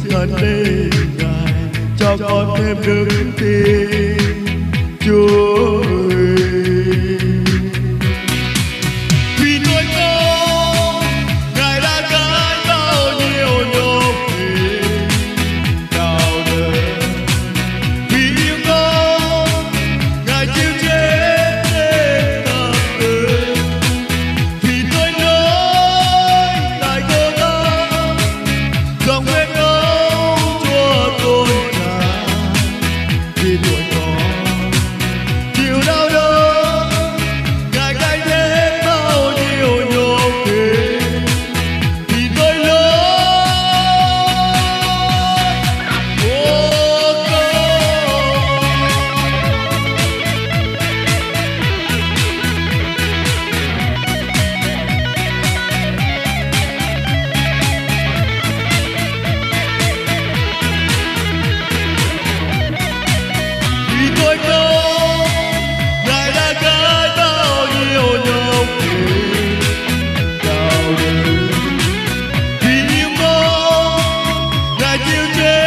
xin thân lên Ngài cho con thêm đức tin Chúa ơi. Vì tôi có Ngài đã gánh bao nhiêu nhục hình đau đớn, vì yêu con Ngài chịu chết trên thập tự. Vì tôi nói Ngài cố gắng dòng huyết ấu Chúa tôn tràn, vì tuổi con chịu đau đớn Ngài gánh hết bao nhiêu nhục hình. Vì tôi lớn của con. Vì tôi có Ngài đã gánh bao nhiêu nhục hình đau đớn, vì yêu con Ngài chịu chết